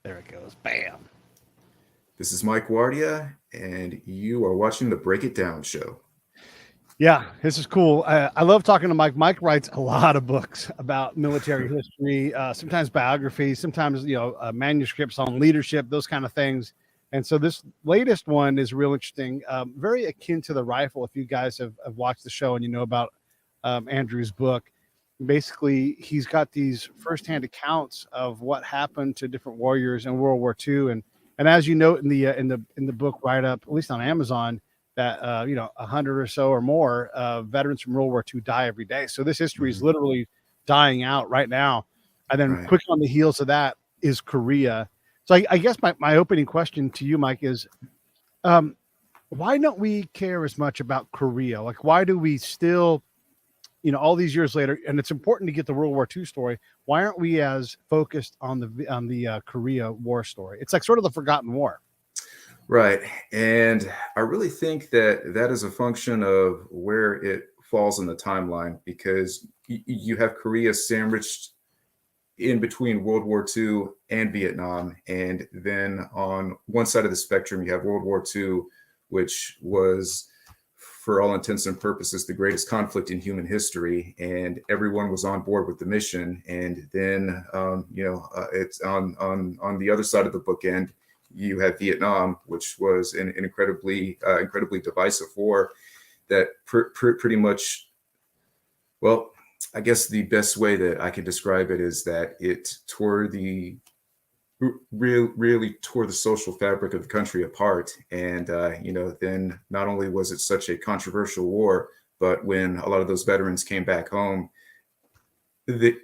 There it goes. Bam. This is Mike Guardia, and you are watching the Break It Down show. Yeah, this is cool. I love talking to Mike. Mike writes a lot of books about military history, sometimes biographies, sometimes manuscripts on leadership, those kind of things. And so this latest one is real interesting, very akin to the rifle. If you guys have watched the show and you know about Andrew's book, basically he's got these firsthand accounts of what happened to different warriors in World War II, and as you note in the book write up, at least on Amazon, that 100 or so or more veterans from World War II die every day. So this history is literally dying out right now. And then quick on the heels of that is Korea. So I guess my opening question to you, Mike, is why don't we care as much about Korea? Like, why do we still, all these years later, and it's important to get the World War II story, why aren't we as focused on the Korea War story? It's like sort of the forgotten war. Right. And I really think that is a function of where it falls in the timeline, because you have Korea sandwiched in between World War II and Vietnam. And then on one side of the spectrum, you have World War II, which was, for all intents and purposes, the greatest conflict in human history. And everyone was on board with the mission. And then, it's on the other side of the bookend, you have Vietnam, which was an incredibly divisive war that pretty much, well, I guess the best way that I can describe it is that it really tore the social fabric of the country apart. And, then not only was it such a controversial war, but when a lot of those veterans came back home, they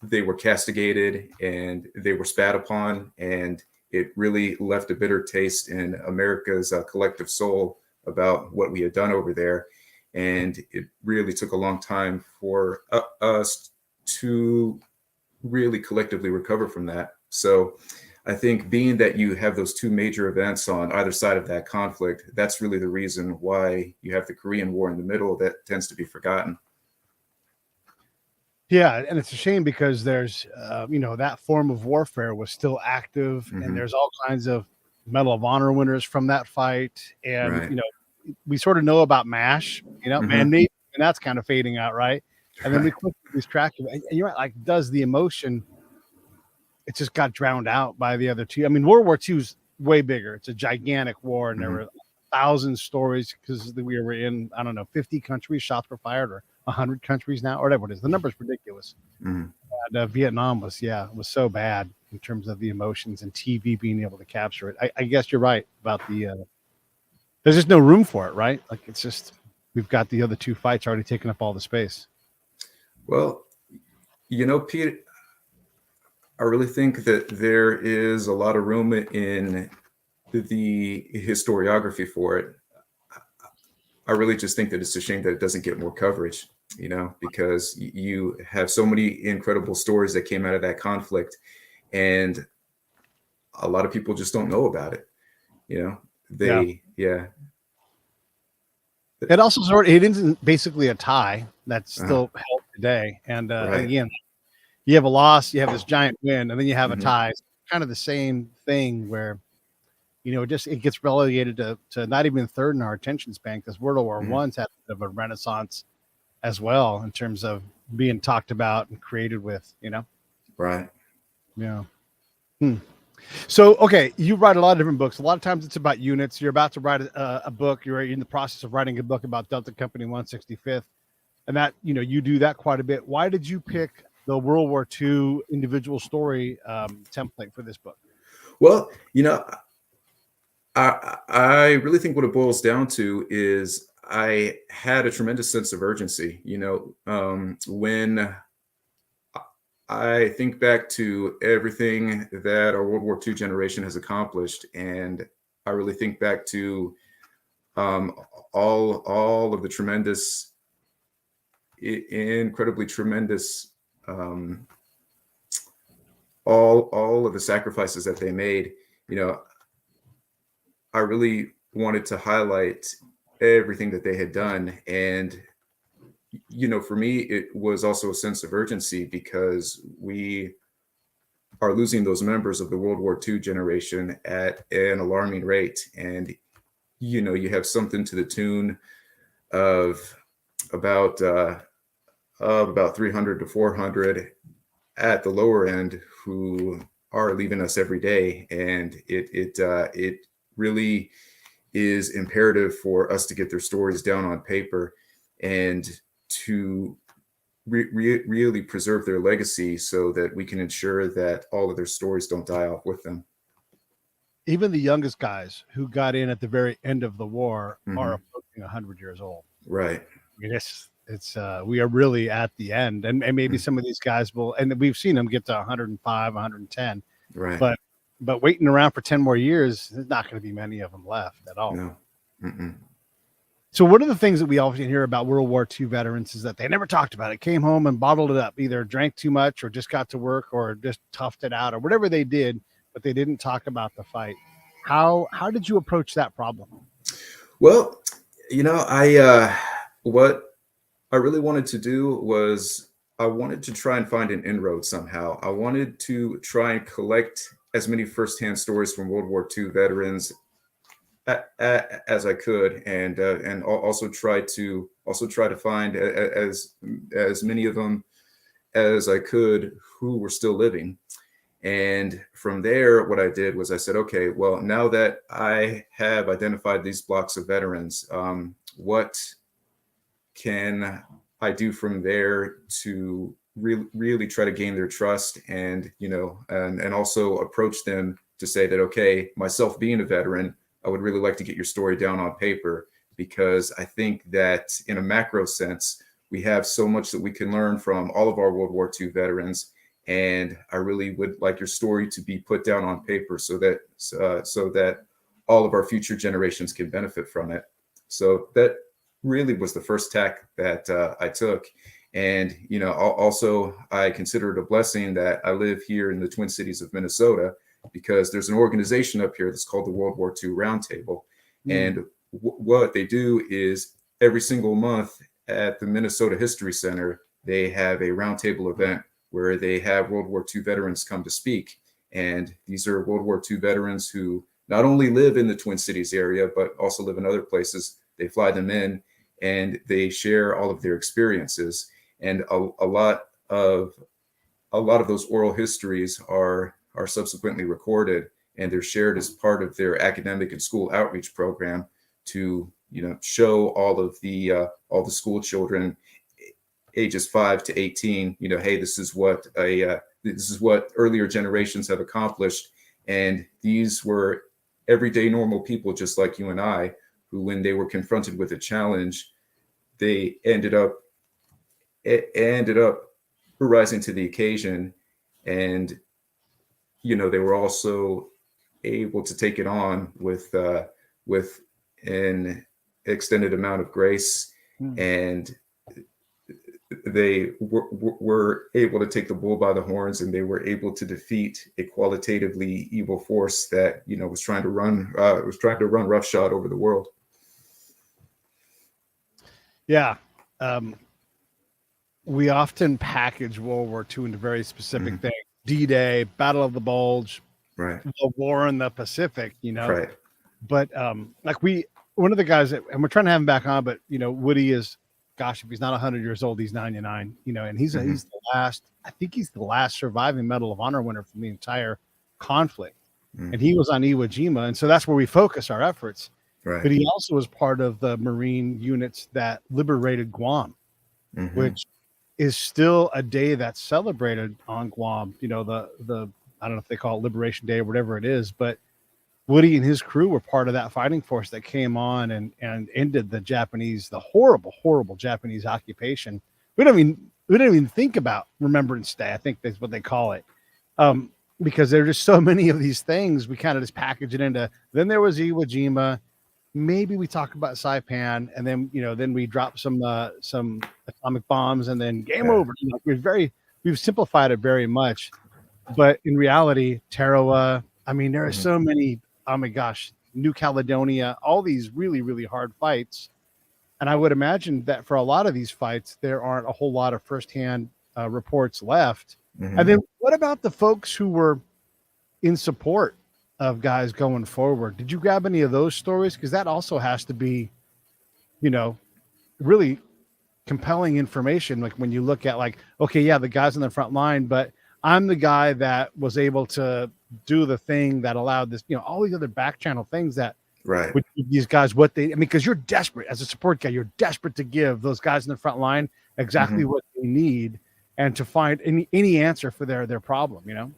were castigated and they were spat upon, and it really left a bitter taste in America's collective soul about what we had done over there. And it really took a long time for us to really collectively recover from that. So I think, being that you have those two major events on either side of that conflict, that's really the reason why you have the Korean War in the middle that tends to be forgotten. Yeah, and it's a shame because there's, that form of warfare was still active, and there's all kinds of Medal of Honor winners from that fight. And, Right. We sort of know about MASH, man, and that's kind of fading out, right? And then we quickly lose track of it. And you're right, like, does the emotion, it just got drowned out by the other two. I mean, World War II is way bigger. It's a gigantic war, and there were 1,000 stories because we were in, I don't know, 50 countries, shots were fired, or 100 countries now, or whatever it is. The number's ridiculous. And, Vietnam was so bad in terms of the emotions and TV being able to capture it. I guess you're right about there's just no room for it, right? Like, it's just, we've got the other two fights already taking up all the space. Well, Pete, I really think that there is a lot of room in the historiography for it. I really just think that it's a shame that it doesn't get more coverage, because you have so many incredible stories that came out of that conflict, and a lot of people just don't know about it. It also it isn't basically a tie that's still held today. And again, you have a loss, you have this giant win, and then you have a tie. It's kind of the same thing where, it gets relegated to not even third in our attention span, because World War I's had a bit of a renaissance as well in terms of being talked about and created with, Right. Yeah. So, okay, you write a lot of different books. A lot of times it's about units. You're about to write a book. You're in the process of writing a book about Delta Company 165th. And that, you do that quite a bit. Why did you pick the World War II individual story template for this book? Well, I really think what it boils down to is I had a tremendous sense of urgency. When I think back to everything that our World War II generation has accomplished, and I really think back to all of the tremendous, incredibly tremendous, all of the sacrifices that they made. I really wanted to highlight everything that they had done. And, for me, it was also a sense of urgency, because we are losing those members of the World War II generation at an alarming rate. And, you have something to the tune of about 300 to 400 at the lower end who are leaving us every day. And it really is imperative for us to get their stories down on paper and to really preserve their legacy so that we can ensure that all of their stories don't die off with them. Even the youngest guys who got in at the very end of the war Mm-hmm. are approaching 100 years old. Right. I mean, it's we are really at the end, and maybe some of these guys will, and we've seen them get to 105, 110. Right. But waiting around for 10 more years, there's not going to be many of them left at all. No. Mm-mm. So one of the things that we often hear about World War II veterans is that they never talked about it, came home and bottled it up, either drank too much or just got to work or just toughed it out or whatever they did, but they didn't talk about the fight. How did you approach that problem? Well, what I really wanted to do was I wanted to try and find an inroad somehow. I wanted to try and collect as many firsthand stories from World War II veterans as I could, and also try to find as many of them as I could who were still living. And from there, what I did was I said, okay, well, now that I have identified these blocks of veterans, what can I do from there to really try to gain their trust and also approach them to say that, okay, myself being a veteran, I would really like to get your story down on paper, because I think that in a macro sense, we have so much that we can learn from all of our World War II veterans. And I really would like your story to be put down on paper so that all of our future generations can benefit from it. So that really was the first tack that I took. And, also I consider it a blessing that I live here in the Twin Cities of Minnesota, because there's an organization up here that's called the World War II Roundtable. And what they do is every single month at the Minnesota History Center, they have a roundtable event where they have World War II veterans come to speak. And these are World War II veterans who not only live in the Twin Cities area, but also live in other places. They fly them in and they share all of their experiences. And a lot of those oral histories are subsequently recorded, and they're shared as part of their academic and school outreach program to show all the school children ages 5 to 18, hey, this is what earlier generations have accomplished. And these were everyday normal people just like you and I, who, when they were confronted with a challenge, they ended up rising to the occasion. And they were also able to take it on with an extended amount of grace. And they were able to take the bull by the horns, and they were able to defeat a qualitatively evil force that was trying to run roughshod over the world. Yeah. We often package World War II into very specific things. D-Day, Battle of the Bulge, right? The War in the Pacific, Right. But one of the guys that, and we're trying to have him back on, but Woody is, gosh, if he's not 100 years old, he's 99, and he's the last, I think he's the last surviving Medal of Honor winner from the entire conflict. And he was on Iwo Jima. And so that's where we focus our efforts. Right. But he also was part of the Marine units that liberated Guam, which is still a day that's celebrated on Guam. The I don't know if they call it Liberation Day or whatever it is, but Woody and his crew were part of that fighting force that came on and ended the horrible Japanese occupation. We don't even think about Remembrance Day. I think that's what they call it. Because there are just so many of these things, we kind of just package it into. Then there was Iwo Jima. Maybe we talk about Saipan, and then we drop some atomic bombs, and then game over. We've simplified it very much, but in reality, Tarawa. I mean, there are so many. Oh my gosh, New Caledonia, all these really, really hard fights, and I would imagine that for a lot of these fights, there aren't a whole lot of firsthand reports left. And then what about the folks who were in support of guys going forward? Did you grab any of those stories? Because that also has to be, you know, really compelling information. Like when you look at like, okay, yeah, the guys on the front line, but I'm the guy that was able to do the thing that allowed this, you know, all these other back channel things that Right. would give these guys what they, I mean, because you're desperate as a support guy, you're desperate to give those guys in the front line exactly what they need and to find any answer for their problem, you know?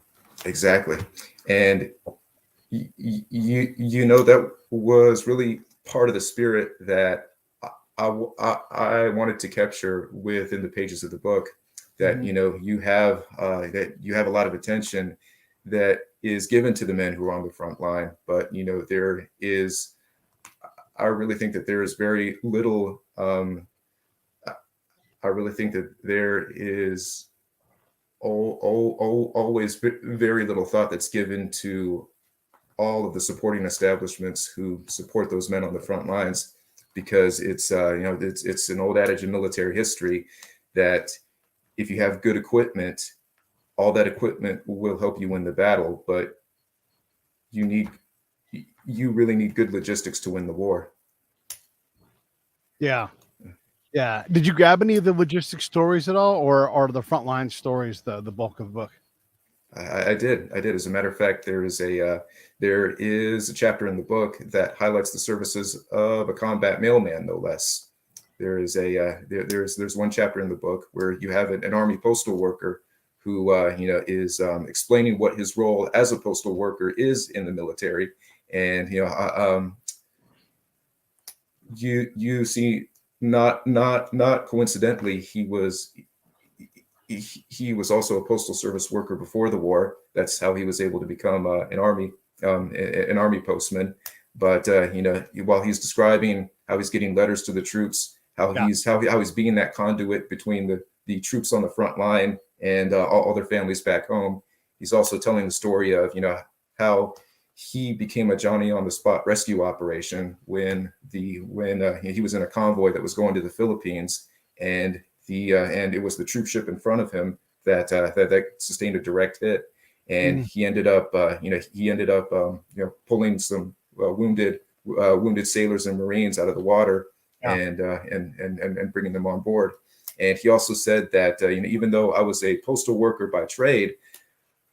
Exactly. And you know, that was really part of the spirit that I wanted to capture within the pages of the book, that you know, you have a lot of attention that is given to the men who are on the front line, but you know, I really think that there is very little I really think that there is always very little thought that's given to all of the supporting establishments who support those men on the front lines, because it's you know, it's an old adage in military history that if you have good equipment, all that equipment will help you win the battle, but you really need good logistics to win the war. Yeah. Yeah. Did you grab any of the logistics stories at all, or are the frontline stories the bulk of the book? I did. As a matter of fact, there is a chapter in the book that highlights the services of a combat mailman, no less. There is there's one chapter in the book where you have an army postal worker who you know, is explaining what his role as a postal worker is in the military, and you know, you see, not coincidentally, he was also a postal service worker before the war. That's how he was able to become an army postman. But you know, while he's describing how he's getting letters to the troops, how he's being that conduit between the troops on the front line and all their families back home, he's also telling the story of, you know, how he became a Johnny on the spot rescue operation when he was in a convoy that was going to the Philippines, and and it was the troop ship in front of him that sustained a direct hit, and he ended up pulling some wounded sailors and Marines out of the water, and bringing them on board. And he also said that you know, even though I was a postal worker by trade,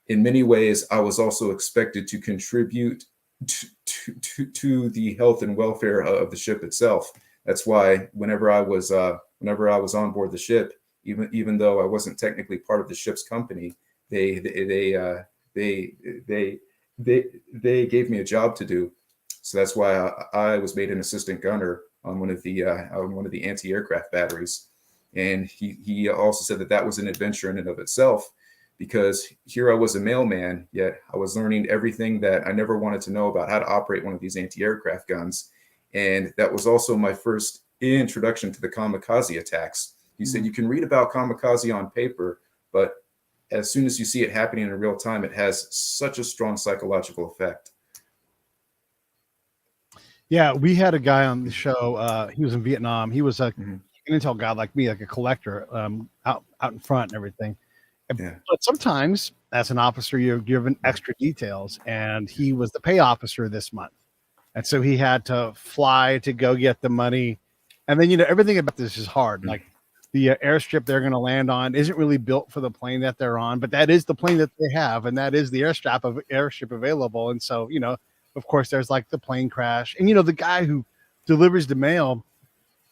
in many ways I was also expected to contribute to the health and welfare of the ship itself. That's why whenever I was on board the ship, even though I wasn't technically part of the ship's company, they gave me a job to do. So that's why I was made an assistant gunner on one of the anti-aircraft batteries. And he also said that was an adventure in and of itself, because here I was a mailman, yet I was learning everything that I never wanted to know about how to operate one of these anti-aircraft guns. And that was also my first introduction to the kamikaze attacks. He said, you can read about kamikaze on paper, but as soon as you see it happening in real time, it has such a strong psychological effect. Yeah, we had a guy on the show. He was in Vietnam. He was an intel guy like me, like a collector, out in front and everything. Yeah. But sometimes, as an officer, you're given extra details, and he was the pay officer this month, and so he had to fly to go get the money. And then, you know, everything about this is hard. Like the airstrip they're going to land on isn't really built for the plane that they're on, but that is the plane that they have, and that is the airship available. And so, you know, of course, there's like the plane crash, and you know, the guy who delivers the mail,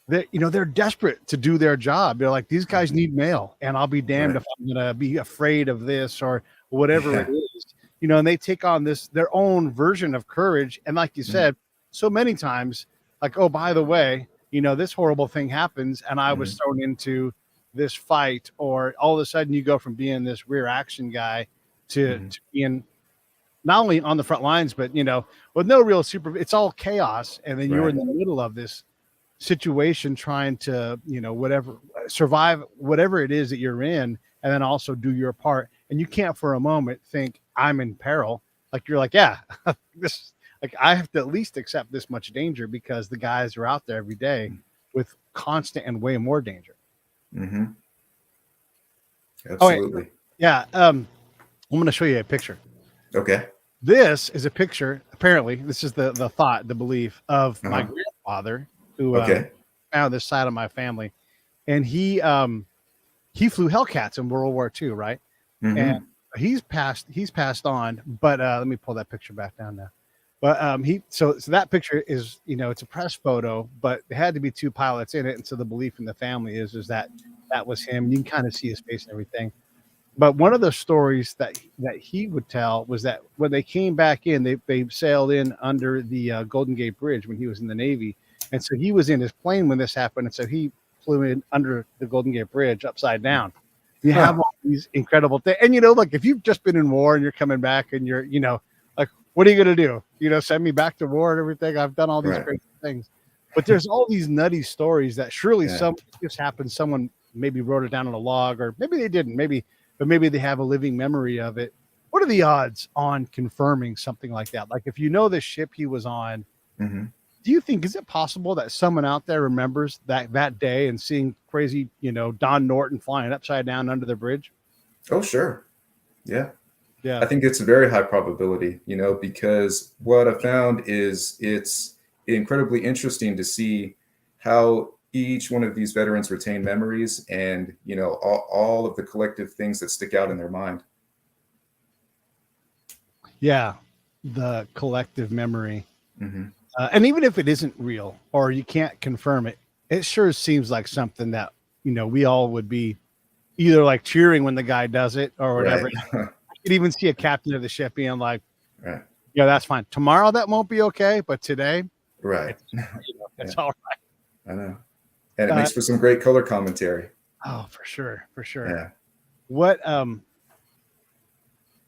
they're desperate to do their job. They're like, these guys need mail, and I'll be damned if I'm going to be afraid of this or whatever it is, you know, and they take on their own version of courage. And like you said, so many times, like, oh, by the way, you know, this horrible thing happens and I was thrown into this fight, or all of a sudden you go from being this rear action guy to being not only on the front lines, but, you know, with no real it's all chaos. And then you're in the middle of this situation trying to, you know, survive whatever it is that you're in, and then also do your part. And you can't for a moment think I'm in peril. Like, you're like, yeah, I have to at least accept this much danger, because the guys are out there every day with constant and way more danger. Absolutely. Yeah. I'm going to show you a picture. Okay. This is a picture. Apparently, this is the thought, the belief of my Uh-huh. grandfather, who Okay. found this side of my family, and he flew Hellcats in World War II, right? And Mm-hmm. he's passed on. But let me pull that picture back down now. But so that picture is, it's a press photo, but there had to be two pilots in it, and so the belief in the family is that that was him. You can kind of see his face and everything. But one of the stories that he would tell was that when they came back in, they sailed in under the Golden Gate Bridge when he was in the Navy, and so he was in his plane when this happened, and so he flew in under the Golden Gate Bridge upside down. You have Huh. all these incredible things, and like if you've just been in war and you're coming back, and you're like, what are you gonna do? Send me back to war and everything. I've done all these Right. crazy things, but there's all these nutty stories that surely Yeah. just happened. Someone maybe wrote it down on a log, or maybe they didn't. But maybe they have a living memory of it. What are the odds on confirming something like that? Like, if the ship he was on, Mm-hmm. do you think, is it possible that someone out there remembers that day and seeing crazy, Don Norton flying upside down under the bridge? Oh, sure. Yeah. I Yeah. think it's a very high probability, because what I found is it's incredibly interesting to see how each one of these veterans retain memories and, all of the collective things that stick out in their mind. Yeah. The collective memory. Mm-hmm. And even if it isn't real or you can't confirm it, it sure seems like something that, we all would be either like cheering when the guy does it or whatever. Right. I could even see a captain of the ship being like, Right. yeah, that's fine. Tomorrow that won't be okay, but today Right. it's it's Yeah, all right. I know. And it Uh, makes for some great color commentary. oh, for sure, for sure. Yeah. What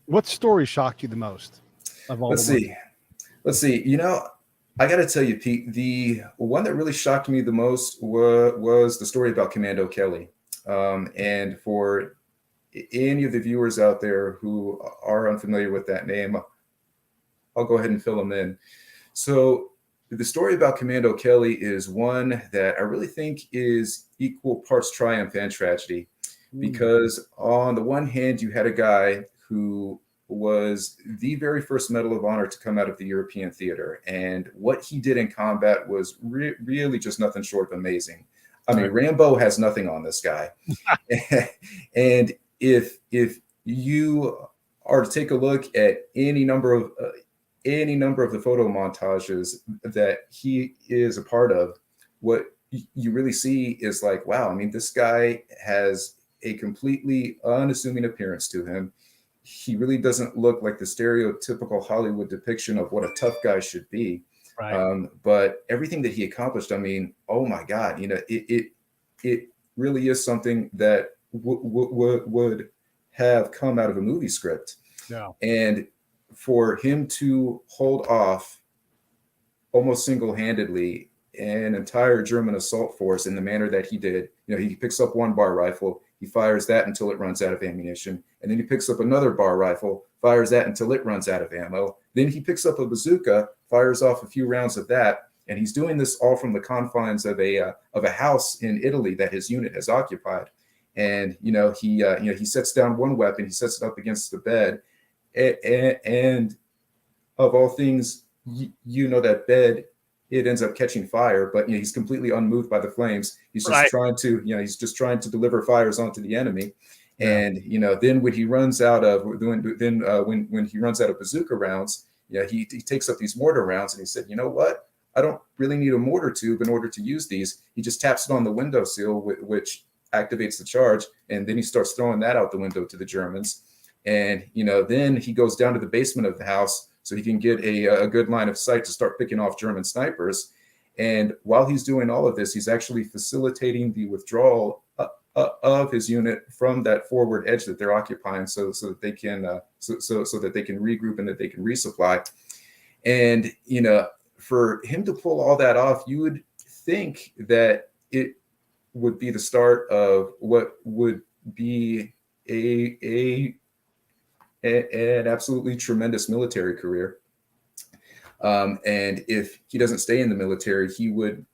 what story shocked you the most of all Let's the ones? see. Let's see. I got to tell you, Pete, the one that really shocked me the most was the story about Commando Kelly. And for any of the viewers out there who are unfamiliar with that name, I'll go ahead and fill them in. So, the story about Commando Kelly is one that I really think is equal parts triumph and tragedy, Mm, because on the one hand, you had a guy who was the very first Medal of Honor to come out of the European theater. And what he did in combat was really just nothing short of amazing. I mean, right. Rambo has nothing on this guy. And if you are to take a look at any number of the photo montages that he is a part of, what you really see is like, wow, I mean, this guy has a completely unassuming appearance to him. He really doesn't look like the stereotypical Hollywood depiction of what a tough guy should be. Right. But everything that he accomplished, I mean, oh my God, it really is something that would have come out of a movie script. Yeah. And for him to hold off almost single-handedly an entire German assault force in the manner that he did, he picks up one bar rifle, he fires that until it runs out of ammunition, and then he picks up another bar rifle, fires that until it runs out of ammo. Then he picks up a bazooka, fires off a few rounds of that, and he's doing this all from the confines of a house in Italy that his unit has occupied. And he sets down one weapon, he sets it up against the bed, and of all things, that bed, it ends up catching fire, but he's completely unmoved by the flames. He's just Right. trying to deliver fires onto the enemy. Yeah. And then when he runs out of when he runs out of bazooka rounds, he takes up these mortar rounds, and he said, you know what? I don't really need a mortar tube in order to use these. He just taps it on the windowsill, which activates the charge, and then he starts throwing that out the window to the Germans. And then he goes down to the basement of the house so he can get a good line of sight to start picking off German snipers. And while he's doing all of this, he's actually facilitating the withdrawal of his unit from that forward edge that they're occupying, so that they can so that they can regroup and that they can resupply. And for him to pull all that off, you would think that it would be the start of what would be an absolutely tremendous military career. And if he doesn't stay in the military, he would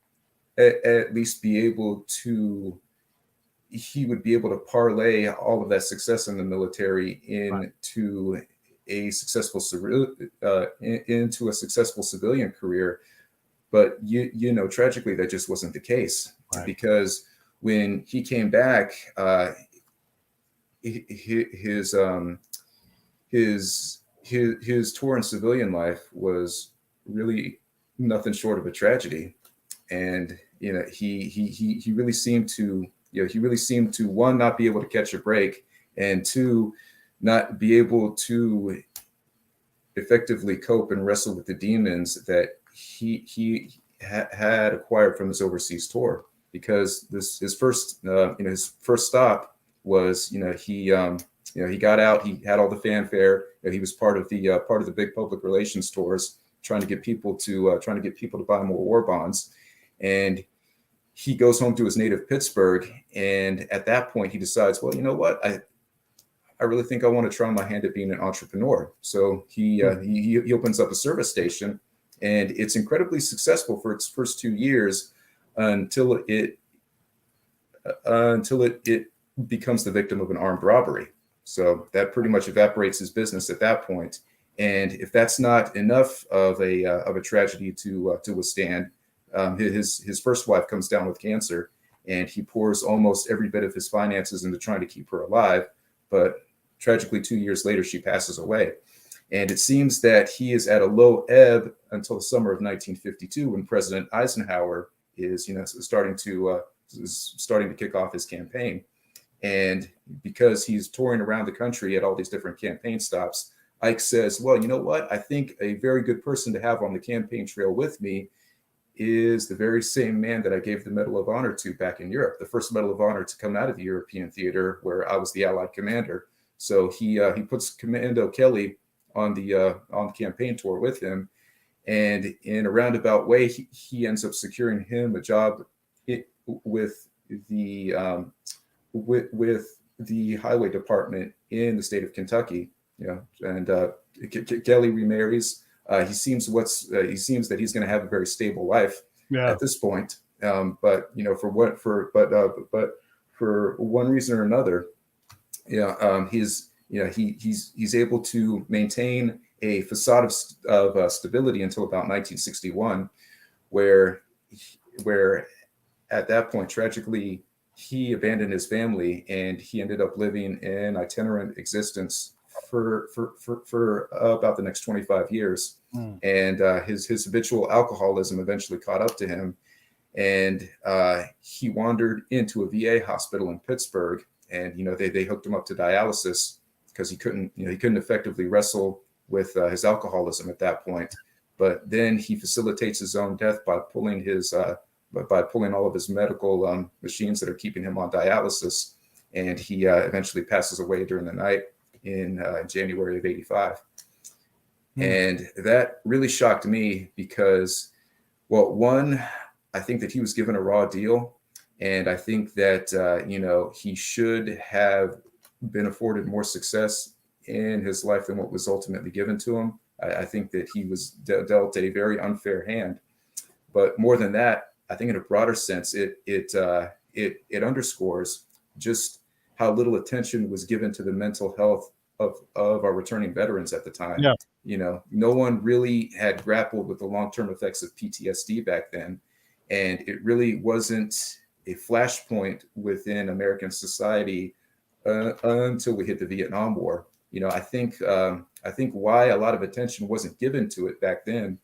at least be able to he would be able to parlay all of that success in the military into a successful into a successful civilian career. But tragically, that just wasn't the case, because when he came back, his tour in civilian life was really nothing short of a tragedy. And he really seemed to one, not be able to catch a break, and two, not be able to effectively cope and wrestle with the demons that he had acquired from his overseas tour. Because his first stop was, he got out, he had all the fanfare, he was part of the big public relations tours, trying to get people to buy more war bonds. And he goes home to his native Pittsburgh, and at that point he decides, well, you know what, I really think I want to try my hand at being an entrepreneur. So he opens up a service station, and it's incredibly successful for its first 2 years until it becomes the victim of an armed robbery. So that pretty much evaporates his business at that point. And if that's not enough of a tragedy to withstand, his first wife comes down with cancer, and he pours almost every bit of his finances into trying to keep her alive. But tragically, 2 years later, she passes away. And it seems that he is at a low ebb until the summer of 1952, when President Eisenhower is starting to kick off his campaign. And because he's touring around the country at all these different campaign stops, Ike says, well, you know what? I think a very good person to have on the campaign trail with me is the very same man that I gave the Medal of Honor to back in Europe, the first Medal of Honor to come out of the European theater, where I was the Allied commander. So he puts Commando Kelly on the campaign tour with him, and in a roundabout way, he ends up securing him a job with the highway department in the state of Kentucky. And Kelly remarries. He seems that he's going to have a very stable life at this point. But for one reason or another, he's able to maintain a facade of stability until about 1961, where at that point, tragically, he abandoned his family, and he ended up living an itinerant existence for about the next 25 years. And his habitual alcoholism eventually caught up to him, and he wandered into a VA hospital in Pittsburgh, and they hooked him up to dialysis because he couldn't effectively wrestle with his alcoholism at that point. But then he facilitates his own death by pulling all of his medical machines that are keeping him on dialysis, and he eventually passes away during the night in January of '85. And that really shocked me because, well, one, I think that he was given a raw deal, and I think that he should have been afforded more success in his life than what was ultimately given to him. I think that he was dealt a very unfair hand. But more than that, I think in a broader sense, it underscores just how little attention was given to the mental health of our returning veterans at the time. No one really had grappled with the long-term effects of PTSD back then, and it really wasn't a flashpoint within American society until we hit the Vietnam War. I think why a lot of attention wasn't given to it back then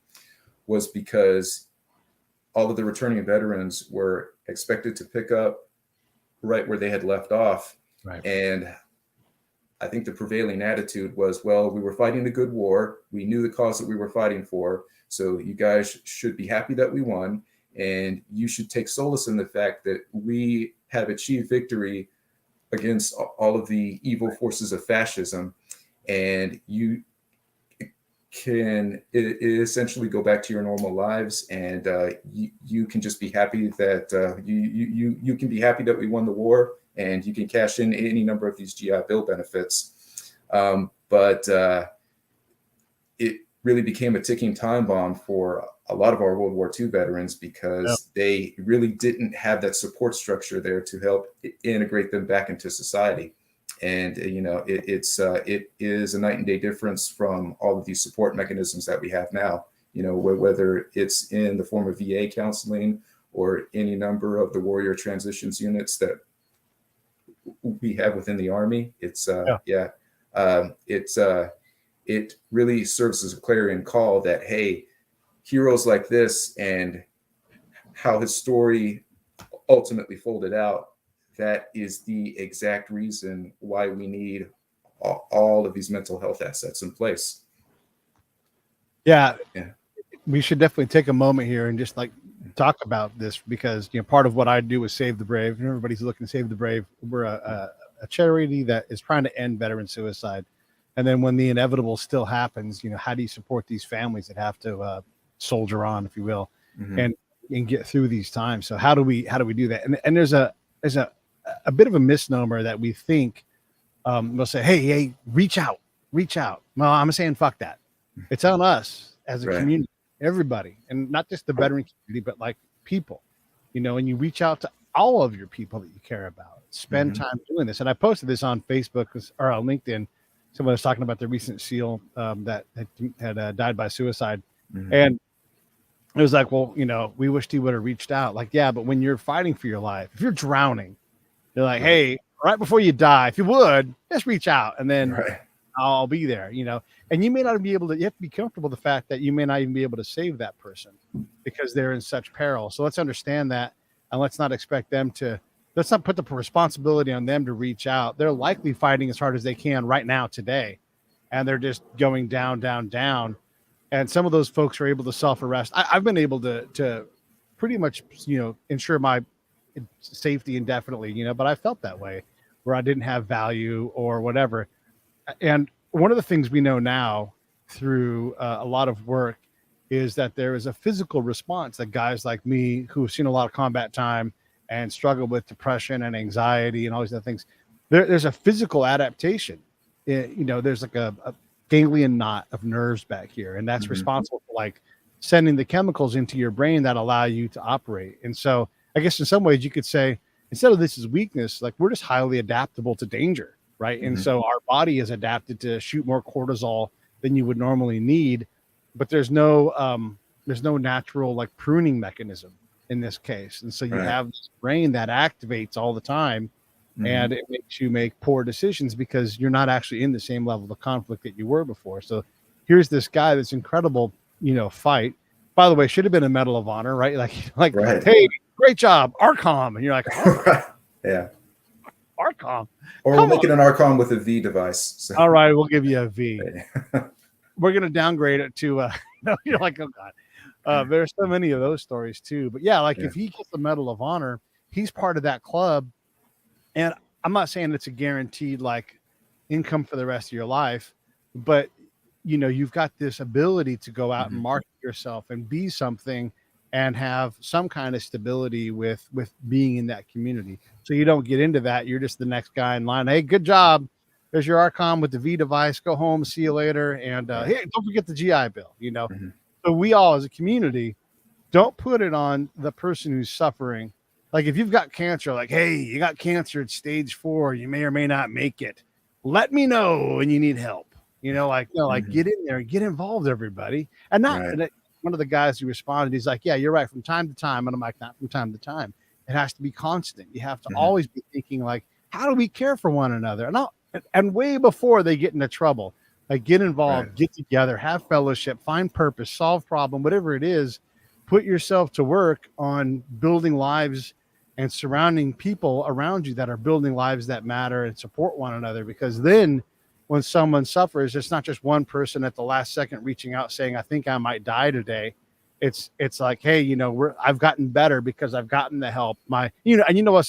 was because all of the returning veterans were expected to pick up right where they had left off. And I think the prevailing attitude was, well, we were fighting a good war. We knew the cause that we were fighting for. So you guys should be happy that we won. And you should take solace in the fact that we have achieved victory against all of the evil forces of fascism. And you can essentially go back to your normal lives, and you can just be happy that you can be happy that we won the war, and you can cash in any number of these GI Bill benefits. But really became a ticking time bomb for a lot of our World War II veterans, because they really didn't have that support structure there to help integrate them back into society. And it is a night and day difference from all of these support mechanisms that we have now. Whether it's in the form of VA counseling or any number of the warrior transitions units that we have within the Army. It really serves as a clarion call that, hey, heroes like this and how his story ultimately folded out, that is the exact reason why we need all of these mental health assets in place. Yeah. We should definitely take a moment here and just talk about this, because part of what I do is Save the Brave, and everybody's looking to Save the Brave. We're a charity that is trying to end veteran suicide. And then when the inevitable still happens, how do you support these families that have to soldier on, if you will, and get through these times? So how do we do that? And there's a bit of a misnomer that we think we'll say, hey, reach out. Well, I'm saying fuck that. It's on us as a community, everybody, and not just the veteran community, but people, and you reach out to all of your people that you care about. Spend time doing this. And I posted this on Facebook or on LinkedIn. Someone was talking about the recent SEAL that had died by suicide. And it was like, well, we wished he would have reached out. Yeah, but when you're fighting for your life, if you're drowning, you're like, hey, right before you die, if you would, just reach out, and then I'll be there, and you may not be able to, you have to be comfortable with the fact that you may not even be able to save that person because they're in such peril. So let's understand that, and let's not expect them to, let's not put the responsibility on them to reach out. They're likely fighting as hard as they can right now today, and they're just going down, down, down. And some of those folks are able to self-arrest. I've been able to pretty much, ensure my safety indefinitely, but I felt that way where I didn't have value or whatever. And one of the things we know now through a lot of work is that there is a physical response that guys like me who have seen a lot of combat time and struggle with depression and anxiety and all these other things, there's a physical adaptation. There's a ganglion knot of nerves back here, and that's responsible for sending the chemicals into your brain that allow you to operate. And so I guess in some ways you could say, instead of this is weakness, we're just highly adaptable to danger, right? And so our body is adapted to shoot more cortisol than you would normally need, but there's no natural pruning mechanism in this case. And so you have this brain that activates all the time, and it makes you make poor decisions because you're not actually in the same level of conflict that you were before. So here's this guy, this incredible, fight. By the way, should have been a Medal of Honor, right? Hey, great job, Arcom. And you're like, oh, yeah, Arcom. Or we'll make it an Arcom with a V device. So. All right, we'll give you a V. We're going to downgrade it to, you're like, oh God. There's so many of those stories too. But yeah, if he gets the Medal of Honor, he's part of that club. And I'm not saying it's a guaranteed income for the rest of your life, but you've got this ability to go out and market yourself and be something and have some kind of stability with being in that community. So you don't get into that. You're just the next guy in line. Hey, good job. There's your Arcom with the V device. Go home. See you later. And hey, don't forget the GI Bill, So we all as a community don't put it on the person who's suffering. If you've got cancer, hey, you got cancer at stage 4, you may or may not make it. Let me know when you need help. Get in there and get involved, everybody. And not one of the guys who responded, he's like, yeah, you're right, from time to time. And I'm like, not from time to time. It has to be constant. You have to always be thinking how do we care for one another? And way before they get into trouble, get involved, get together, have fellowship, find purpose, solve problem, whatever it is, put yourself to work on building lives and surrounding people around you that are building lives that matter and support one another. Because then when someone suffers, it's not just one person at the last second reaching out saying, I think I might die today. It's like, hey, I've gotten better because I've gotten the help. And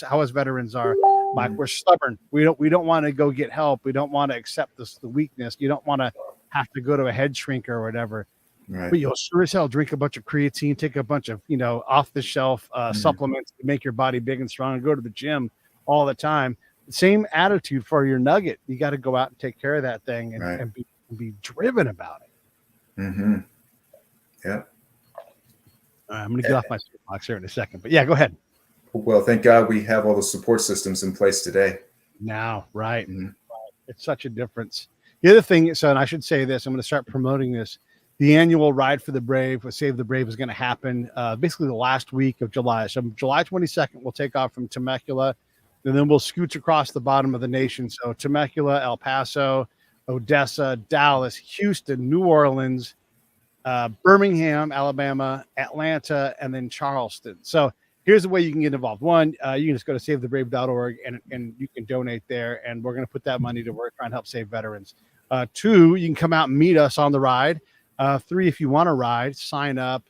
how us veterans are, Mike, we're stubborn. We don't want to go get help. We don't want to accept the weakness. You don't want to have to go to a head shrinker or whatever. Right. But you'll sure as hell drink a bunch of creatine, take a bunch of, off the shelf supplements to make your body big and strong, and go to the gym all the time. Same attitude for your nugget. You got to go out and take care of that thing and be driven about it. Mm-hmm. Yeah. I'm going to get off my soapbox here in a second, but yeah, go ahead. Well, thank God we have all the support systems in place today. Now, right. Mm-hmm. It's such a difference. The other thing, so, and I should say this, I'm going to start promoting this. The annual Ride for the Brave with Save the Brave is going to happen basically the last week of July. So July 22nd, we'll take off from Temecula, and then we'll scooch across the bottom of the nation. So Temecula, El Paso, Odessa, Dallas, Houston, New Orleans, Birmingham, Alabama, Atlanta, and then Charleston. So here's the way you can get involved. One, you can just go to savethebrave.org and you can donate there. And we're going to put that money to work trying to help save veterans. Two, you can come out and meet us on the ride. Three, if you want to ride, sign up.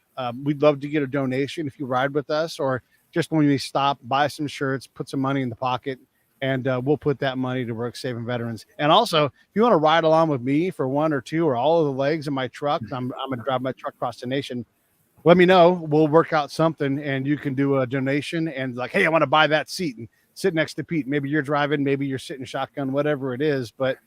We'd love to get a donation if you ride with us, or just when we stop, buy some shirts, put some money in the pocket, and we'll put that money to work saving veterans. And also, if you want to ride along with me for one or two or all of the legs in my truck, I'm going to drive my truck across the nation. Let me know. We'll work out something, and you can do a donation and like, hey, I want to buy that seat and sit next to Pete. Maybe you're driving, maybe you're sitting shotgun, whatever it is. But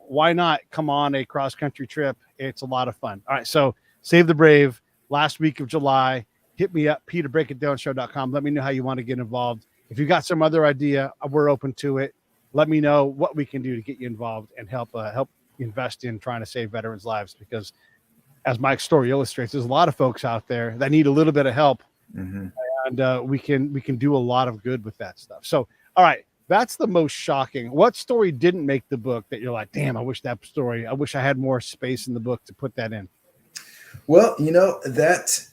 why not come on a cross country trip? It's a lot of fun. All right, so Save the Brave last week of July. Hit me up, peterbreakitdownshow.com. Let me know how you want to get involved. If you got some other idea, we're open to it. Let me know what we can do to get you involved and help invest in trying to save veterans' lives, because as Mike's story illustrates, there's a lot of folks out there that need a little bit of help, Mm-hmm. and we can do a lot of good with that stuff. So, all right, that's the most shocking. What story didn't make the book that you're like, damn, I wish I had more space in the book to put that in? Well, that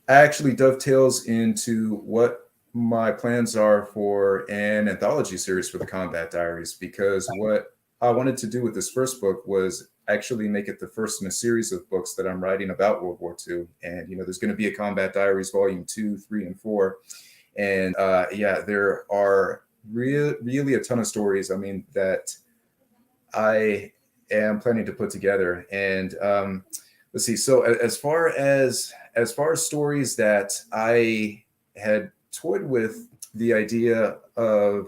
actually dovetails into what my plans are for an anthology series for the Combat Diaries, because what I wanted to do with this first book was actually make it the first in a series of books that I'm writing about World War II. And, there's going to be a Combat Diaries Volume 2, 3, and 4. And there are really a ton of stories, that I am planning to put together. And let's see. So as far as stories that I had toyed with the idea of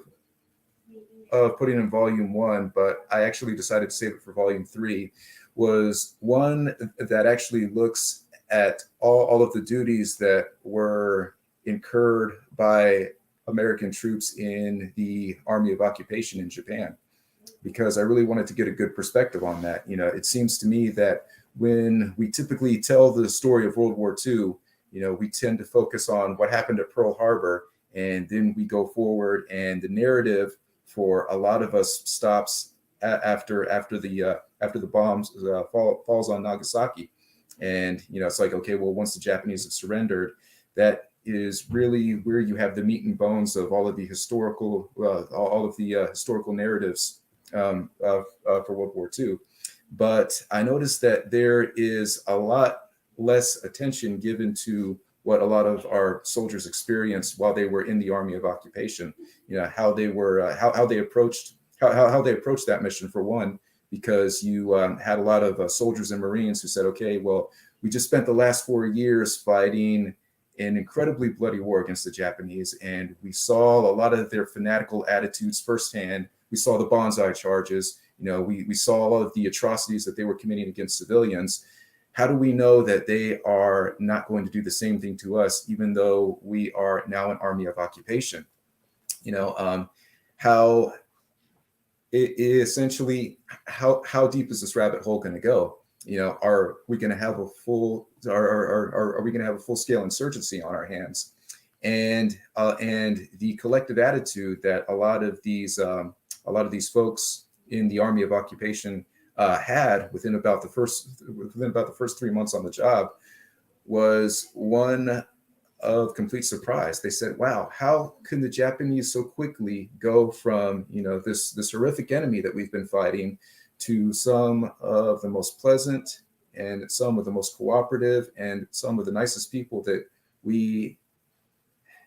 putting in Volume 1, but I actually decided to save it for Volume 3, was one that actually looks at all of the duties that were incurred by American troops in the Army of Occupation in Japan, because I really wanted to get a good perspective on that. It seems to me that when we typically tell the story of World War II, we tend to focus on what happened at Pearl Harbor, and then we go forward, and the narrative for a lot of us stops after the bombs falls on Nagasaki. And it's like, okay, well, once the Japanese have surrendered, that is really where you have the meat and bones of all of the historical narratives for World War II. But I noticed that there is a lot less attention given to what a lot of our soldiers experienced while they were in the Army of Occupation. How they were, how they approached that mission, for one, because you had a lot of soldiers and Marines who said, okay, well, we just spent the last 4 years fighting an incredibly bloody war against the Japanese, and we saw a lot of their fanatical attitudes firsthand. We saw the bonsai charges. We saw all of the atrocities that they were committing against civilians. How do we know that they are not going to do the same thing to us, even though we are now an Army of Occupation? How essentially, how deep is this rabbit hole going to go? Are we going to have a full scale insurgency on our hands? And the collective attitude that a lot of these folks in the Army of Occupation had within about the first 3 months on the job was one of complete surprise. They said, wow, how can the Japanese so quickly go from this horrific enemy that we've been fighting to some of the most pleasant and some of the most cooperative and some of the nicest people that we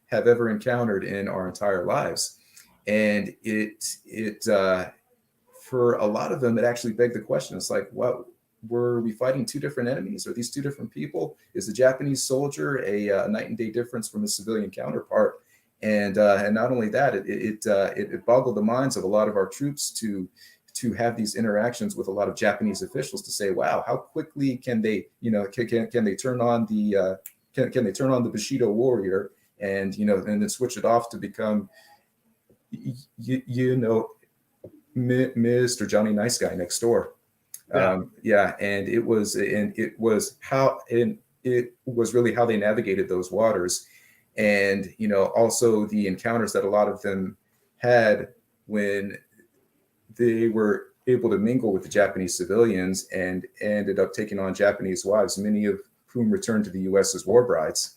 have ever encountered in our entire lives? And it for a lot of them, it actually begged the question. It's like, what, were we fighting two different enemies? Are these two different people? Is the Japanese soldier a night and day difference from his civilian counterpart? And not only that, it boggled the minds of a lot of our troops to to have these interactions with a lot of Japanese officials to say, wow, how quickly can they, can they turn on the can they turn on the Bushido warrior and and then switch it off to become Mr. Johnny Nice Guy next door. Yeah. And it was really how they navigated those waters. And also the encounters that a lot of them had when they were able to mingle with the Japanese civilians and ended up taking on Japanese wives, many of whom returned to the U.S. as war brides.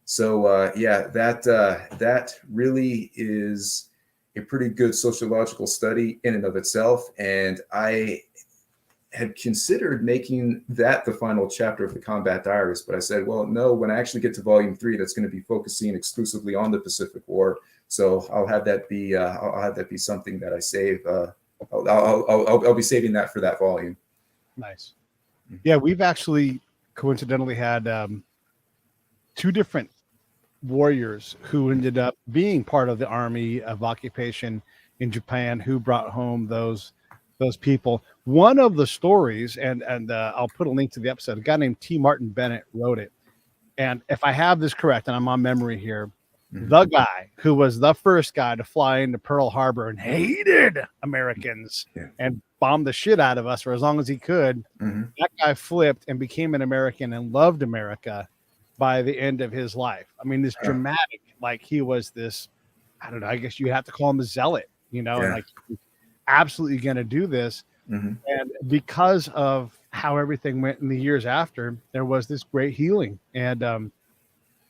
So that really is a pretty good sociological study in and of itself. And I had considered making that the final chapter of the Combat Diaries, but I said, well, no, when I actually get to volume 3, that's going to be focusing exclusively on the Pacific War. So I'll have that be something that I save. I'll be saving that for that volume. Nice. Yeah, we've actually coincidentally had 2 different warriors who ended up being part of the army of occupation in Japan who brought home those people. One of the stories, and I'll put a link to the episode, a guy named T. Martin Bennett wrote it. And if I have this correct, and I'm on memory here, the guy who was the first guy to fly into Pearl Harbor and hated Americans and bombed the shit out of us for as long as he could, that guy flipped and became an American and loved America by the end of his life. I mean, this dramatic, like he was this, I don't know, I guess you have to call him a zealot, and like absolutely going to do this. And because of how everything went in the years after, there was this great healing. And,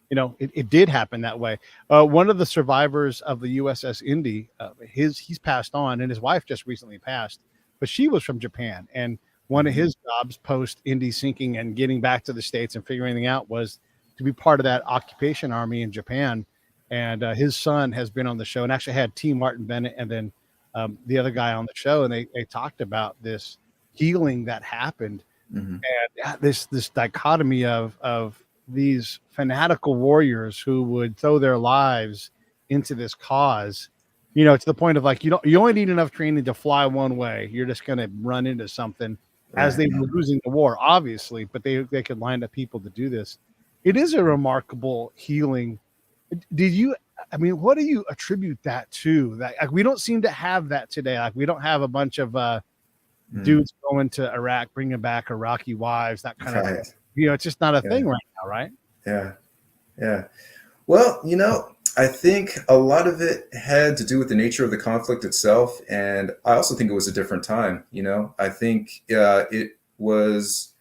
it did happen that way. One of the survivors of the USS Indy, he's passed on, and his wife just recently passed, but she was from Japan. And one of his jobs post Indy sinking and getting back to the States and figuring anything out was to be part of that occupation army in Japan. And his son has been on the show and actually had T. Martin Bennett and then the other guy on the show. And they talked about this healing that happened and this dichotomy of these fanatical warriors who would throw their lives into this cause, to the point of like, you only need enough training to fly one way. You're just going to run into something as they were losing the war, obviously, but they could line up people to do this. It is a remarkable healing. What do you attribute that to? That like, we don't seem to have that today. Like we don't have a bunch of dudes going to Iraq, bringing back Iraqi wives, that kind of thing. It's just not a thing right now, right? Yeah. Well, I think a lot of it had to do with the nature of the conflict itself. And I also think it was a different time. I think it was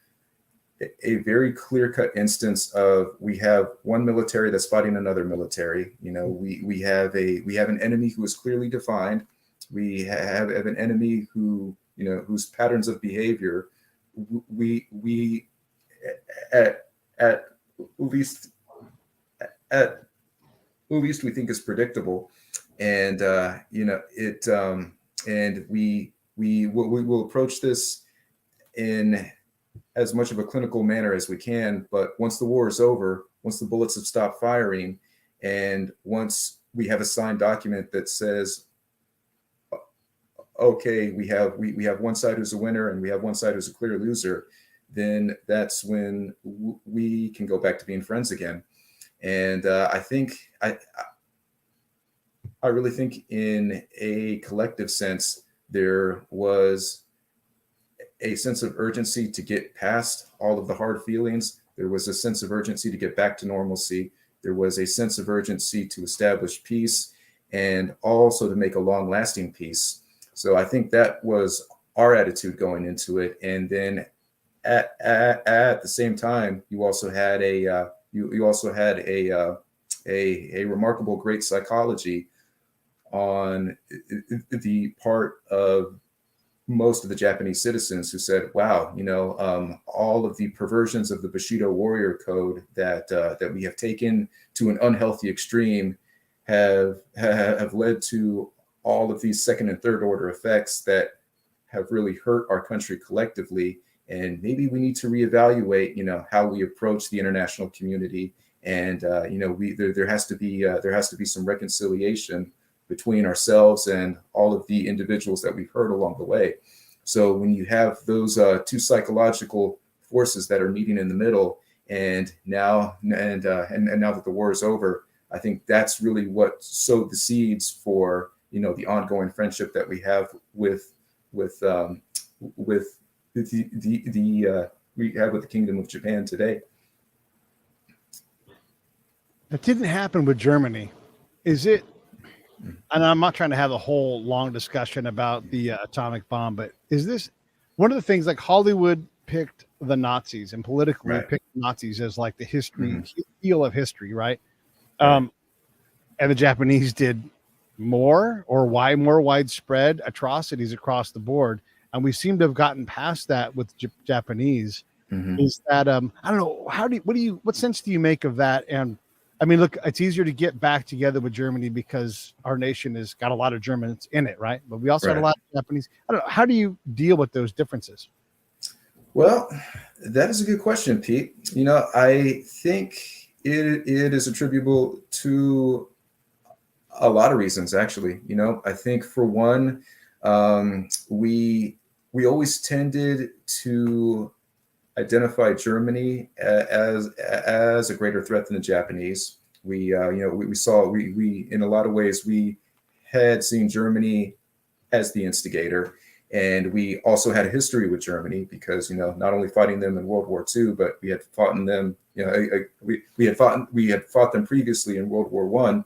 a very clear-cut instance of we have one military that's fighting another military. We have an enemy who is clearly defined. We have an enemy who, whose patterns of behavior we at least we think is predictable, and and we will approach this in as much of a clinical manner as we can. But once the war is over, once the bullets have stopped firing, and once we have a signed document that says, okay, we have one side who's a winner and we have one side who's a clear loser, then that's when we can go back to being friends again. And I really think in a collective sense, there was a sense of urgency to get past all of the hard feelings. There was a sense of urgency to get back to normalcy. There was a sense of urgency to establish peace and also to make a long-lasting peace. So I think that was our attitude going into it. And then at the same time, you also had a remarkable great psychology on the part of most of the Japanese citizens who said, wow, all of the perversions of the Bushido warrior code that we have taken to an unhealthy extreme have led to all of these second and third order effects that have really hurt our country collectively. And maybe we need to reevaluate, how we approach the international community. And, there has to be some reconciliation between ourselves and all of the individuals that we've hurt along the way. So when you have those two psychological forces that are meeting in the middle, and now that the war is over, I think that's really what sowed the seeds for, you know, the ongoing friendship that we have with we have with the Kingdom of Japan today. It didn't happen with Germany. Is it? And I'm not trying to have a whole long discussion about the atomic bomb, but is this one of the things, like Hollywood picked the Nazis and politically picked the Nazis as like the history heel of history, right? And the Japanese did more widespread atrocities across the board, and we seem to have gotten past that with Japanese. Is that I don't know, what sense do you make of that? And I mean, look, it's easier to get back together with Germany because our nation has got a lot of Germans in it, right? But we also had a lot of Japanese. I don't know, how do you deal with those differences? Well, that is a good question, Pete. You know, I think it is attributable to a lot of reasons, actually. You know, I think for one, we always tended to identify Germany as a greater threat than the Japanese. We in a lot of ways, we had seen Germany as the instigator. And we also had a history with Germany because, you know, not only fighting them in World War II, but we had fought them, you know, we had fought them previously in World War I.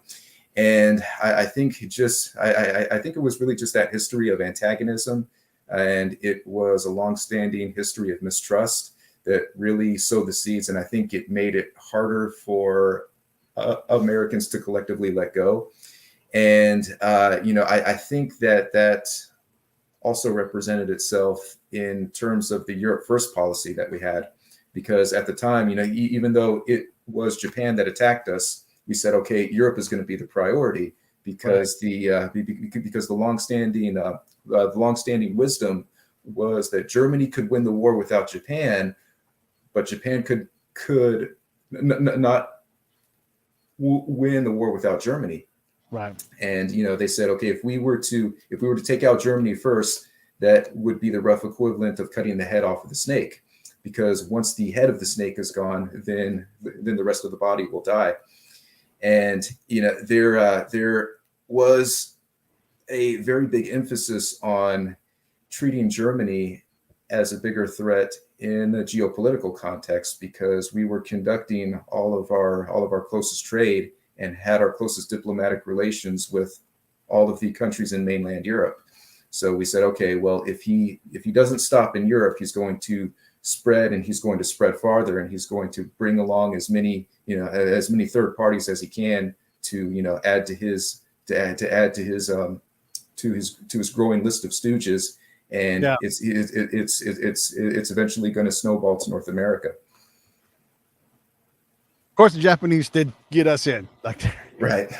And I think it was really just that history of antagonism, and it was a longstanding history of mistrust that really sowed the seeds. And I think it made it harder for Americans to collectively let go. And you know, I think that also represented itself in terms of the Europe First policy that we had, because at the time, you know, even though it was Japan that attacked us, we said, okay, Europe is going to be the priority because because the longstanding wisdom was that Germany could win the war without Japan, but Japan could not win the war without Germany. Right. And, you know, they said, okay, if we were to take out Germany first, that would be the rough equivalent of cutting the head off of the snake, because once the head of the snake is gone, then the rest of the body will die. And, you know, there was a very big emphasis on treating Germany as a bigger threat in a geopolitical context, because we were conducting all of our closest trade and had our closest diplomatic relations with all of the countries in mainland Europe. So we said, okay, well, if he doesn't stop in Europe, he's going to spread, and he's going to spread farther, and he's going to bring along as many third parties as he can to, you know, add to his growing list of stooges, and it's eventually going to snowball to North America. Of course, the Japanese did get us in, like, right.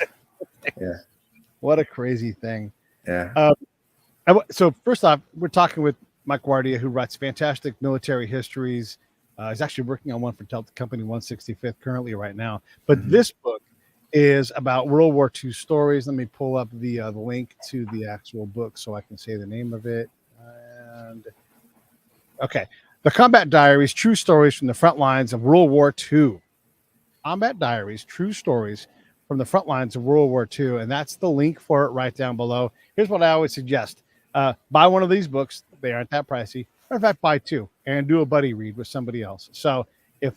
Yeah. What a crazy thing. Yeah. So first off, we're talking with Mike Guardia, who writes fantastic military histories. He's actually working on one for Delta Company 165th currently right now. But this book is about World War II stories. Let me pull up the link to the actual book so I can say the name of it. And okay, The Combat Diaries: True Stories from the Front Lines of World War II. Combat Diaries: True Stories from the Front Lines of World War II, and that's the link for it right down below. Here's what I always suggest: buy one of these books. They aren't that pricey. Or in fact, buy two and do a buddy read with somebody else. So if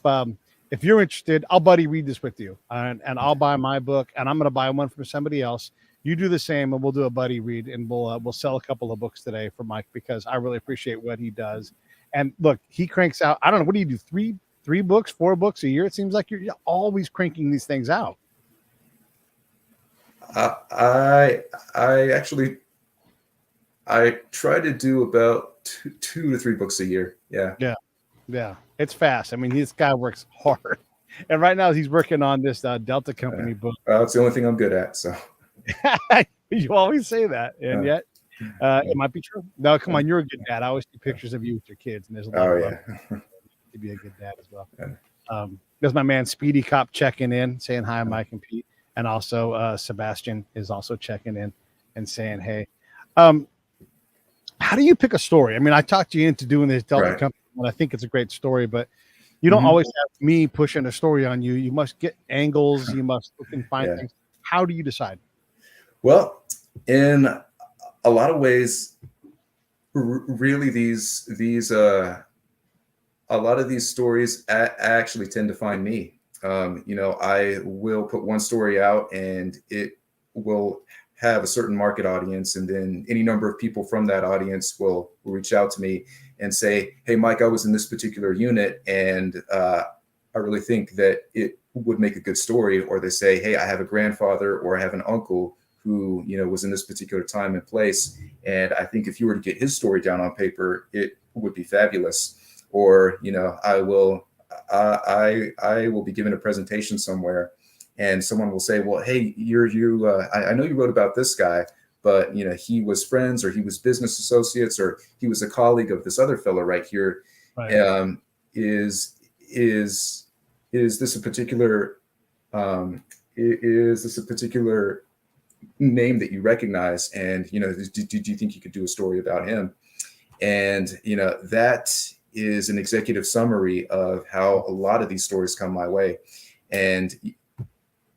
you're interested, I'll buddy read this with you, and I'll buy my book, and I'm going to buy one from somebody else. You do the same, and we'll do a buddy read, and we'll sell a couple of books today for Mike, because I really appreciate what he does. And look, he cranks out, I don't know, what do you do? Three books, 4 books a year? It seems like you're always cranking these things out. I try to do about 2 to 3 books a year. Yeah. It's fast. I mean, this guy works hard, and right now he's working on this Delta Company book. It's the only thing I'm good at. So you always say that, and yet it might be true. No, come on, you're a good dad. I always see pictures of you with your kids, and there's a lot of love to be a good dad as well. There's my man Speedy Cop checking in, saying hi, Mike and Pete. and also Sebastian is also checking in and saying, "Hey, um, how do you pick a story?" I mean, I talked you into doing this Delta Right. Company, and I think it's a great story, but you don't Mhm. always have me pushing a story on you. You must get angles. You must look and find Yeah. things. How do you decide? Well, in a lot of ways, really a lot of these stories actually tend to find me. I will put one story out and it will have a certain market audience, and then any number of people from that audience will reach out to me and say, "Hey, Mike, I was in this particular unit, and I really think that it would make a good story." Or they say, "Hey, I have a grandfather or I have an uncle who was in this particular time and place, and I think if you were to get his story down on paper, it would be fabulous." Or I will be given a presentation somewhere, and someone will say, "Well, hey, I know you wrote about this guy, but he was friends, or he was business associates, or he was a colleague of this other fellow right here. Right. Is is is this a particular is this a particular name that you recognize? And do you think you could do a story about him?" And that is an executive summary of how a lot of these stories come my way. And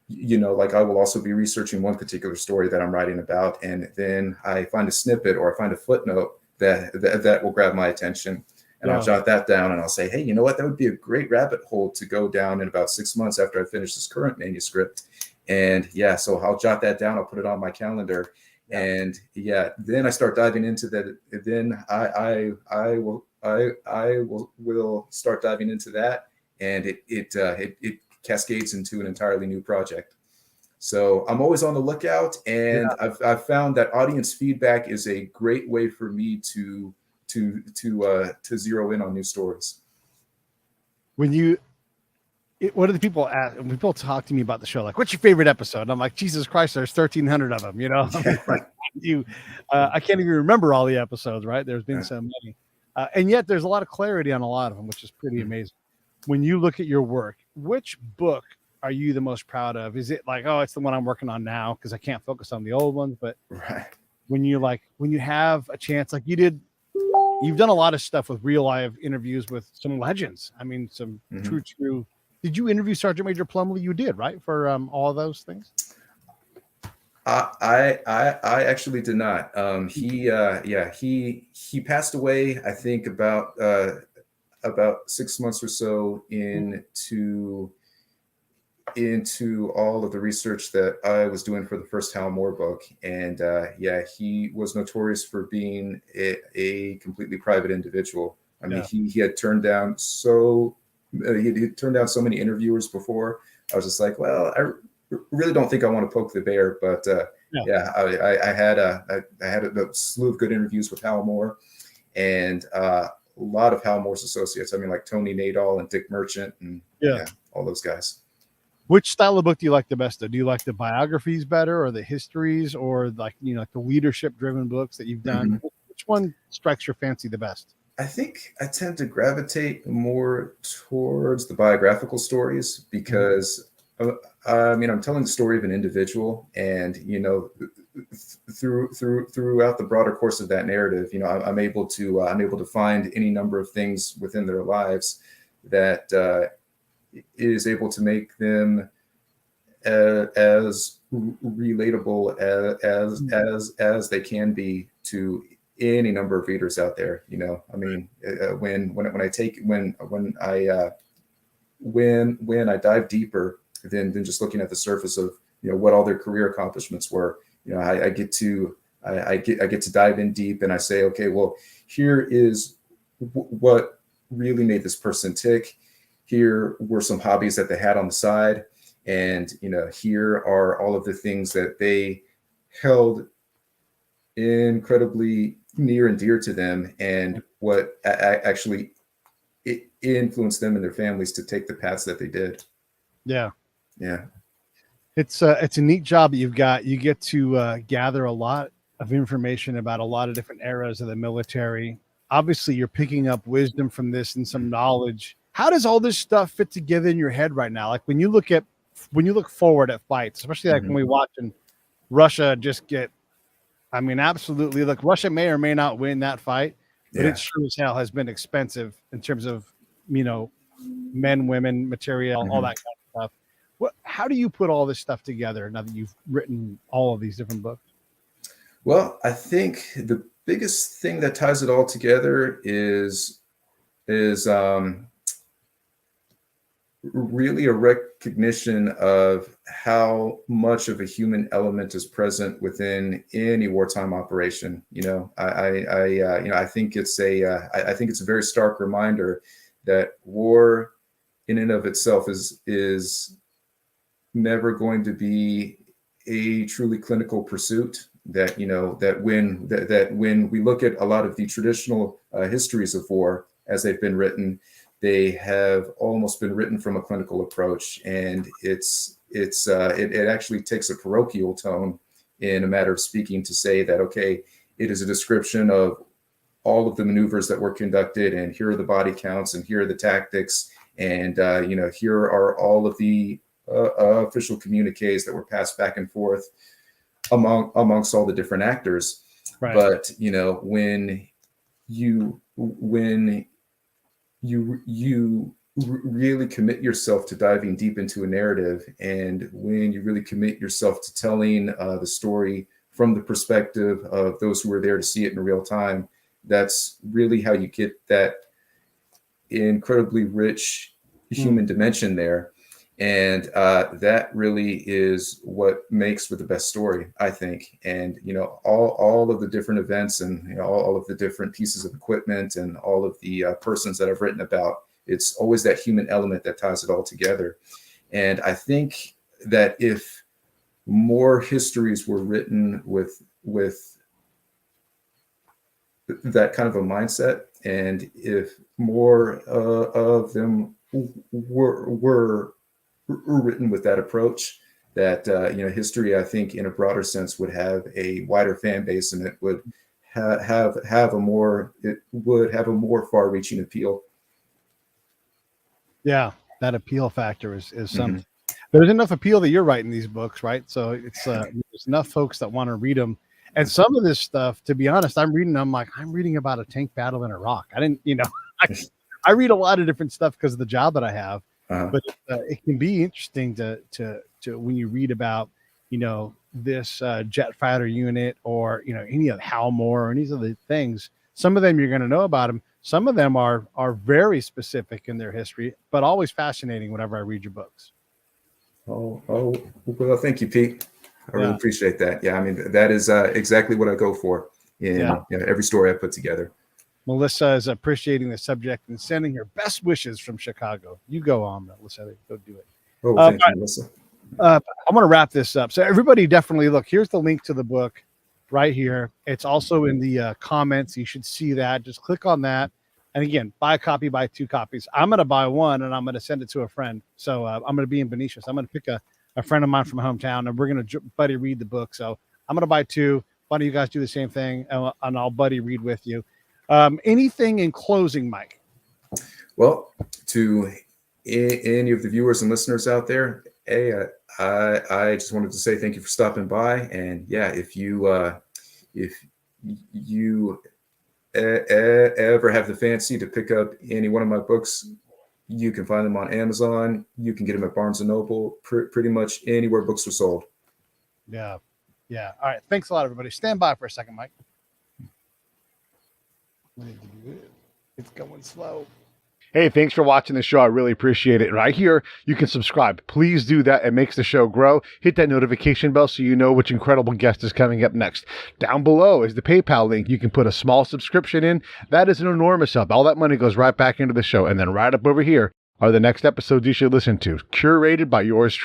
like, I will also be researching one particular story that I'm writing about, and then I find a snippet or I find a footnote that will grab my attention, and I'll jot that down, and I'll say, "Hey, you know what? That would be a great rabbit hole to go down in about 6 months after I finish this current manuscript." And so I'll jot that down. I'll put it on my calendar. And then I start diving into that. Then I will start diving into that, and it cascades into an entirely new project. So I'm always on the lookout, and I've found that audience feedback is a great way for me to zero in on new stories. What do the people ask? When people talk to me about the show, like, "What's your favorite episode?" And I'm like, "Jesus Christ, there's 1,300 of them." I can't even remember all the episodes. Right? There's been so many, and yet there's a lot of clarity on a lot of them, which is pretty amazing. When you look at your work, which book are you the most proud of? Is it like, "Oh, it's the one I'm working on now because I can't focus on the old ones"? But when you have a chance, like you did, you've done a lot of stuff with real live interviews with some legends. I mean, some true. Did you interview Sergeant Major Plumley? You did, right? For all of those things? I actually did not. He passed away, I think, about 6 months or so into all of the research that I was doing for the first Hal Moore book. And he was notorious for being a completely private individual. I mean, he had turned down so many interviewers before. I was just like, well, I really don't think I want to poke the bear, but I had a slew of good interviews with Hal Moore, and a lot of Hal Moore's associates. I mean, like Tony Nadal and Dick Merchant, and all those guys. Which style of book do you like the best? Do you like the biographies better, or the histories, or like the leadership-driven books that you've done? Which one strikes your fancy the best? I think I tend to gravitate more towards the biographical stories because, I'm telling the story of an individual, and throughout the broader course of that narrative, I'm able to find any number of things within their lives that is able to make them as relatable as they can be to any number of readers out there. I mean, when I dive deeper than just looking at the surface of what all their career accomplishments were, I get to dive in deep, and I say, okay, well, here is what really made this person tick. Here were some hobbies that they had on the side, and here are all of the things that they held incredibly near and dear to them, and what actually it influenced them and their families to take the paths that they did. Yeah. It's a neat job that you've got. You get to gather a lot of information about a lot of different eras of the military. Obviously, you're picking up wisdom from this and some knowledge. How does all this stuff fit together in your head right now? Like when you look at when you look forward at fights, especially like when we watch and Russia just get, I mean, absolutely. Look, Russia may or may not win that fight, but it sure as hell has been expensive in terms of, you know, men, women, material, all that kind of stuff. How do you put all this stuff together now that you've written all of these different books? Well, I think the biggest thing that ties it all together is really a recognition of how much of a human element is present within any wartime operation. You know, I think it's a very stark reminder that war in and of itself is never going to be a truly clinical pursuit. That, you know, that when we look at a lot of the traditional histories of war as they've been written, they have almost been written from a clinical approach, and it actually takes a parochial tone in a matter of speaking to say that, okay, it is a description of all of the maneuvers that were conducted, and here are the body counts, and here are the tactics, and you know, here are all of the official communiques that were passed back and forth amongst all the different actors. Right. But you know, when you really commit yourself to diving deep into a narrative, and when you really commit yourself to telling the story from the perspective of those who were there to see it in real time, that's really how you get that incredibly rich human dimension there. And that really is what makes for the best story, I think. And, you know, all of the different events, and, you know, all of the different pieces of equipment, and all of the persons that I've written about, it's always that human element that ties it all together. And I think that if more histories were written with that kind of a mindset, and if more of them were written with that approach, that you know, history, I think, in a broader sense, would have a wider fan base, and it would have a more far-reaching appeal. Yeah, that appeal factor is something. There's enough appeal that you're writing these books, right? So it's there's enough folks that want to read them. And some of this stuff, to be honest, I'm reading about a tank battle in Iraq. I didn't, you know, I read a lot of different stuff because of the job that I have. But it can be interesting to when you read about, you know, this jet fighter unit, or, you know, any of Halmore or any of the things. Some of them you're going to know about them. Some of them are very specific in their history, but always fascinating whenever I read your books. Oh, well, thank you, Pete. I really appreciate that. Yeah, I mean, that is exactly what I go for in you know, every story I put together. Melissa is appreciating the subject and sending her best wishes from Chicago. You go on, Melissa. Go do it. Oh, thank you, Melissa. I'm going to wrap this up. So everybody definitely look. Here's the link to the book right here. It's also in the comments. You should see that. Just click on that. And again, buy a copy, buy 2 copies. I'm going to buy one, and I'm going to send it to a friend. So I'm going to be in Benicia. So I'm going to pick a friend of mine from hometown, and we're going to buddy read the book. So I'm going to buy 2. Why don't you guys do the same thing, and I'll buddy read with you. Anything in closing, Mike? Well, to any of the viewers and listeners out there, hey, I just wanted to say thank you for stopping by. And yeah, if you ever have the fancy to pick up any one of my books, you can find them on Amazon. You can get them at Barnes & Noble, pretty much anywhere books are sold. Yeah. All right. Thanks a lot, everybody. Stand by for a second, Mike. It's going slow. Hey, thanks for watching the show. I really appreciate it. Right here, you can subscribe. Please do that. It makes the show grow. Hit that notification bell so you know which incredible guest is coming up next. Down below is the PayPal link. You can put a small subscription in. That is an enormous help. All that money goes right back into the show. And then right up over here are the next episodes you should listen to, curated by yours truly.